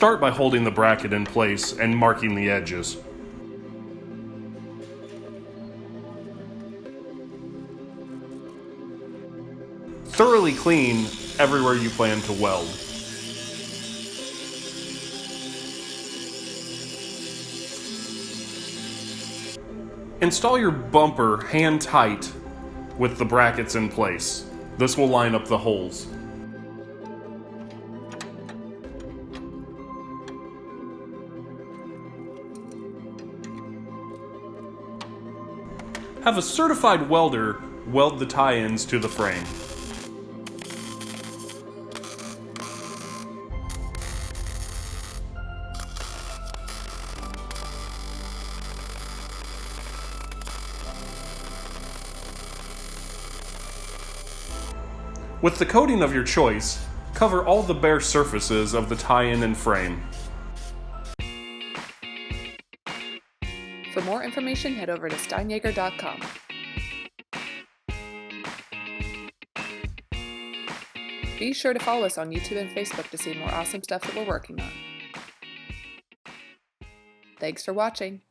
Start by holding the bracket in place and marking the edges. Thoroughly clean everywhere you plan to weld. Install your bumper hand tight with the brackets in place. This will line up the holes. Have a certified welder weld the tie-ins to the frame. With the coating of your choice, cover all the bare surfaces of the tie-in and frame. For more information, head over to steinjaeger.com. Be sure to follow us on YouTube and Facebook to see more awesome stuff that we're working on. Thanks for watching.